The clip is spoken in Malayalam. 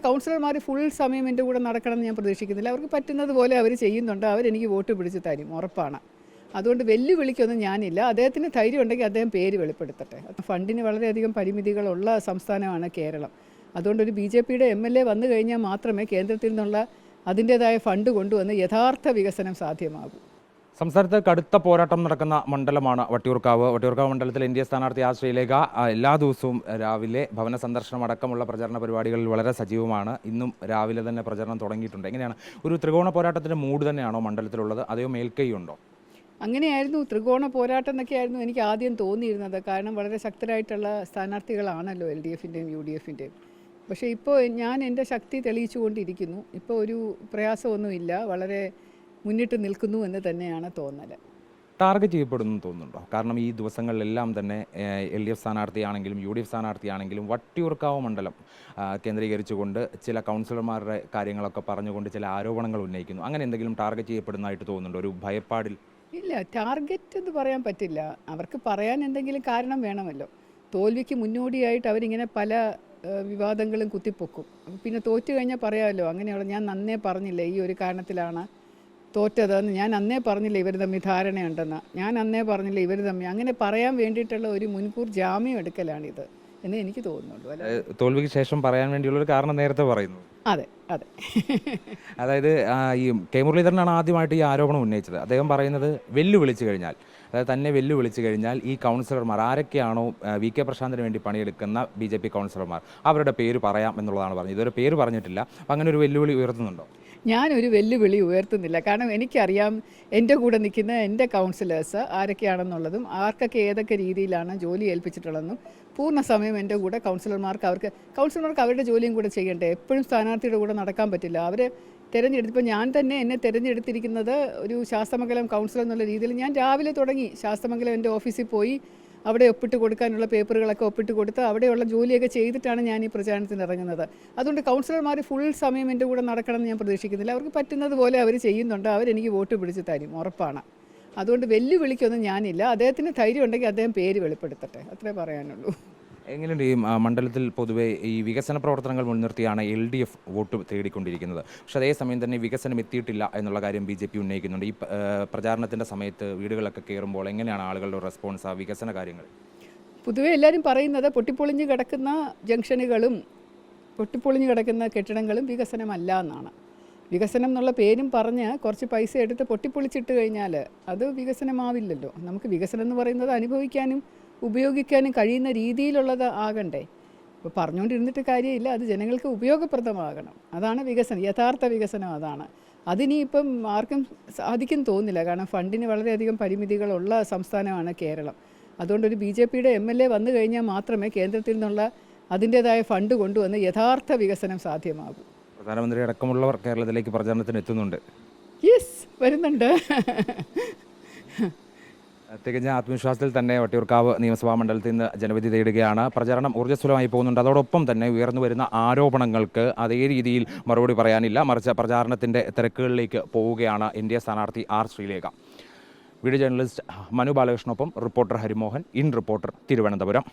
കൗൺസിലർമാർ ഫുൾ സമയം എൻ്റെ കൂടെ നടക്കണമെന്ന് ഞാൻ പ്രതീക്ഷിക്കുന്നില്ല. അവർക്ക് പറ്റുന്നത് പോലെ അവർ ചെയ്യുന്നുണ്ട്. അവരെനിക്ക് വോട്ട് പിടിച്ച് തരും, ഉറപ്പാണ്. അതുകൊണ്ട് വെല്ലുവിളിക്കൊന്നും ഞാനില്ല. അദ്ദേഹത്തിന് ധൈര്യം ഉണ്ടെങ്കിൽ അദ്ദേഹം പേര് വെളിപ്പെടുത്തട്ടെ. ഫണ്ടിന് വളരെയധികം പരിമിതികളുള്ള സംസ്ഥാനമാണ് കേരളം. അതുകൊണ്ട് ഒരു BJPയുടെ MLA വന്നു കഴിഞ്ഞാൽ മാത്രമേ കേന്ദ്രത്തിൽ നിന്നുള്ള അതിൻ്റേതായ ഫണ്ട് കൊണ്ടുവന്ന് യഥാർത്ഥ വികസനം സാധ്യമാകൂ. സംസ്ഥാനത്ത് കടുത്ത പോരാട്ടം നടക്കുന്ന മണ്ഡലമാണ് വട്ടിയൂർക്കാവ്. വട്ടിയൂർക്കാവ് മണ്ഡലത്തിൽ NDA സ്ഥാനാർത്ഥി ആർ ശ്രീലേഖ എല്ലാ ദിവസവും രാവിലെ ഭവന സന്ദർശനം അടക്കമുള്ള പ്രചരണ പരിപാടികളിൽ വളരെ സജീവമാണ്. ഇന്നും രാവിലെ തന്നെ പ്രചരണം തുടങ്ങിയിട്ടുണ്ട്. എങ്ങനെയാണ് ഒരു ത്രികോണ പോരാട്ടത്തിൻ്റെ മൂഡ് തന്നെയാണോ മണ്ഡലത്തിലുള്ളത്, അതെയോ മേൽക്കൈയുണ്ടോ? അങ്ങനെയായിരുന്നു, ത്രികോണ പോരാട്ടം എന്നൊക്കെയായിരുന്നു എനിക്ക് ആദ്യം തോന്നിയിരുന്നത്. കാരണം വളരെ ശക്തരായിട്ടുള്ള സ്ഥാനാർത്ഥികളാണല്ലോ LDFൻ്റെയും UDFൻ്റെയും. പക്ഷേ ഇപ്പോൾ ഞാൻ എൻ്റെ ശക്തി തെളിയിച്ചു കൊണ്ടിരിക്കുന്നു. ഇപ്പോൾ ഒരു പ്രയാസമൊന്നുമില്ല, വളരെ മുന്നിട്ട് നിൽക്കുന്നു എന്ന് തന്നെയാണ് തോന്നൽ. ടാർഗറ്റ് ചെയ്യപ്പെടുന്നു തോന്നുന്നുണ്ടോ? കാരണം ഈ ദിവസങ്ങളിലെല്ലാം തന്നെ LDF സ്ഥാനാർത്ഥിയാണെങ്കിലും UDF സ്ഥാനാർത്ഥിയാണെങ്കിലും വട്ടിയൂർക്കാവ് മണ്ഡലം കേന്ദ്രീകരിച്ചുകൊണ്ട് ചില കൗൺസിലർമാരുടെ കാര്യങ്ങളൊക്കെ പറഞ്ഞുകൊണ്ട് ചില ആരോപണങ്ങൾ ഉന്നയിക്കുന്നു. അങ്ങനെ എന്തെങ്കിലും ടാർഗറ്റ് ചെയ്യപ്പെടുന്നതായിട്ട് തോന്നുന്നുണ്ടോ? ഒരു ഭയപ്പാടിൽ? ഇല്ല, ടാർഗറ്റ് എന്ന് പറയാൻ പറ്റില്ല. അവർക്ക് പറയാൻ എന്തെങ്കിലും കാരണം വേണമല്ലോ. തോൽവിക്ക് മുന്നോടിയായിട്ട് അവരിങ്ങനെ പല വിവാദങ്ങളും കുത്തിപ്പൊക്കും. പിന്നെ തോറ്റു കഴിഞ്ഞാൽ പറയാമല്ലോ, അങ്ങനെയുള്ള ഞാൻ അന്നേ പറഞ്ഞില്ലേ ഈ ഒരു കാരണത്തിലാണ് തോറ്റതെന്ന്, ഞാൻ അന്നേ പറഞ്ഞില്ല ഇവർ തമ്മിൽ ധാരണയുണ്ടെന്ന്, ഞാൻ അന്നേ പറഞ്ഞില്ല ഇവർ തമ്മിൽ, അങ്ങനെ പറയാൻ വേണ്ടിയിട്ടുള്ള ഒരു മുൻകൂർ ജാമ്യം എടുക്കലാണിത് എന്ന് എനിക്ക് തോന്നുന്നുള്ളൂ. അല്ല, തോൽവിക്ക് ശേഷം പറയാൻ വേണ്ടിയുള്ളൊരു കാരണം നേരത്തെ പറയുന്നു. അതെ അതെ. അതായത് ഈ കെ മുരളീധരനാണ് ആദ്യമായിട്ട് ഈ ആരോപണം ഉന്നയിച്ചത്. അദ്ദേഹം പറയുന്നത് വെല്ലുവിളിച്ചു കഴിഞ്ഞാൽ, അതായത് തന്നെ വെല്ലുവിളിച്ചു കഴിഞ്ഞാൽ ഈ കൗൺസിലർമാർ ആരൊക്കെയാണോ VK പ്രശാന്തിന് വേണ്ടി പണിയെടുക്കുന്ന BJP കൗൺസിലർമാർ അവരുടെ പേര് പറയാം എന്നുള്ളതാണ് പറഞ്ഞത്. ഇതൊരു പേര് പറഞ്ഞിട്ടില്ല. അപ്പം അങ്ങനെ ഒരു വെല്ലുവിളി ഉയർത്തുന്നുണ്ടോ? ഞാനൊരു വെല്ലുവിളി ഉയർത്തുന്നില്ല. കാരണം എനിക്കറിയാം എൻ്റെ കൂടെ നിൽക്കുന്ന എൻ്റെ കൗൺസിലേഴ്സ് ആരൊക്കെയാണെന്നുള്ളതും ആർക്കൊക്കെ ഏതൊക്കെ രീതിയിലാണ് ജോലി ഏൽപ്പിച്ചിട്ടുള്ളതെന്നും പൂർണ്ണ സമയം എൻ്റെ കൂടെ കൗൺസിലർമാർക്ക് അവരുടെ ജോലിയും കൂടെ ചെയ്യണ്ടേ. എപ്പോഴും സ്ഥാനാർത്ഥിയുടെ കൂടെ നടക്കാൻ പറ്റില്ല. അവർ തിരഞ്ഞെടുത്തപ്പോൾ ഞാൻ തന്നെ എന്നെ തിരഞ്ഞെടുത്തിരിക്കുന്നത് ഒരു ശാസ്തമംഗലം കൗൺസിലർ എന്നുള്ള രീതിയിൽ ഞാൻ രാവിലെ തുടങ്ങി ശാസ്തമംഗലം എൻ്റെ ഓഫീസിൽ പോയി അവിടെ ഒപ്പിട്ട് കൊടുക്കാനുള്ള പേപ്പറുകളൊക്കെ ഒപ്പിട്ട് കൊടുത്ത് അവിടെയുള്ള ജോലിയൊക്കെ ചെയ്തിട്ടാണ് ഞാൻ ഈ പ്രചാരണത്തിന് ഇറങ്ങുന്നത്. അതുകൊണ്ട് കൗൺസിലർമാർ ഫുൾ സമയം എൻ്റെ കൂടെ നടക്കണമെന്ന് ഞാൻ പ്രതീക്ഷിക്കുന്നില്ല. അവർക്ക് പറ്റുന്നത് പോലെ അവർ ചെയ്യുന്നുണ്ട്. അവരെനിക്ക് വോട്ട് പിടിച്ച് തരും, ഉറപ്പാണ്. അതുകൊണ്ട് വെല്ലുവിളിക്കൊന്നും ഞാനില്ല. അദ്ദേഹത്തിന് ധൈര്യം ഉണ്ടെങ്കിൽ അദ്ദേഹം പേര് വെളിപ്പെടുത്തട്ടെ, അത്രേ പറയാനുള്ളൂ. എങ്ങനെയുണ്ട് ഈ മണ്ഡലത്തിൽ പൊതുവെ ഈ വികസന പ്രവർത്തനങ്ങൾ മുൻനിർത്തിയാണ് LDF വോട്ട് തേടിക്കൊണ്ടിരിക്കുന്നത്. പക്ഷേ അതേസമയം തന്നെ വികസനം എത്തിയിട്ടില്ല എന്നുള്ള കാര്യം BJP ഉന്നയിക്കുന്നുണ്ട്. ഈ പ്രചാരണത്തിൻ്റെ സമയത്ത് വീടുകളൊക്കെ കയറുമ്പോൾ എങ്ങനെയാണ് ആളുകളുടെ റെസ്പോൺസ് ആ വികസന കാര്യങ്ങൾ? പൊതുവെ എല്ലാവരും പറയുന്നത് പൊട്ടിപ്പൊളിഞ്ഞ് കിടക്കുന്ന ജംഗ്ഷനുകളും പൊട്ടിപ്പൊളിഞ്ഞ് കിടക്കുന്ന കെട്ടിടങ്ങളും വികസനമല്ല എന്നാണ്. വികസനം എന്നുള്ള പേരും പറഞ്ഞ് കുറച്ച് പൈസ എടുത്ത് പൊട്ടിപ്പൊളിച്ചിട്ട് കഴിഞ്ഞാൽ അത് വികസനമാവില്ലല്ലോ. നമുക്ക് വികസനം എന്ന് പറയുന്നത് അനുഭവിക്കാനും ഉപയോഗിക്കാനും കഴിയുന്ന രീതിയിലുള്ളത് ആകണ്ടേ. ഇപ്പോൾ പറഞ്ഞുകൊണ്ടിരുന്നിട്ട് കാര്യമില്ല, അത് ജനങ്ങൾക്ക് ഉപയോഗപ്രദമാകണം. അതാണ് വികസനം, യഥാർത്ഥ വികസനം അതാണ്. അതിനിപ്പം ആർക്കും സാധിക്കും തോന്നില്ല. കാരണം ഫണ്ടിന് വളരെയധികം പരിമിതികളുള്ള സംസ്ഥാനമാണ് കേരളം. അതുകൊണ്ട് ഒരു BJPയുടെ MLA വന്നു കഴിഞ്ഞാൽ മാത്രമേ കേന്ദ്രത്തിൽ നിന്നുള്ള അതിൻ്റേതായ ഫണ്ട് കൊണ്ടുവന്ന് യഥാർത്ഥ വികസനം സാധ്യമാകൂ. പ്രധാനമന്ത്രി അടക്കമുള്ളവർ കേരളത്തിലേക്ക് പ്രചാരണത്തിന് എത്തുന്നുണ്ട്. യെസ്, വരുന്നുണ്ട്. തികഞ്ഞ ആത്മവിശ്വാസത്തിൽ തന്നെ വട്ടിയൂർക്കാവ് നിയമസഭാ മണ്ഡലത്തിൽ നിന്ന് ജനവിധി തേടുകയാണ്. പ്രചരണം ഊർജ്ജസ്വലമായി പോകുന്നുണ്ട്. അതോടൊപ്പം തന്നെ ഉയർന്നു വരുന്ന ആരോപണങ്ങൾക്ക് അതേ രീതിയിൽ മറുപടി പറയാനില്ല. മറിച്ച് പ്രചാരണത്തിൻ്റെ തിരക്കുകളിലേക്ക് പോവുകയാണ് NDA സ്ഥാനാർത്ഥി R Sreelekha. Video journalist Manu ബാലകൃഷ്ണനൊപ്പം reporter Harimohan, in Reporter, Thiruvananthapuram.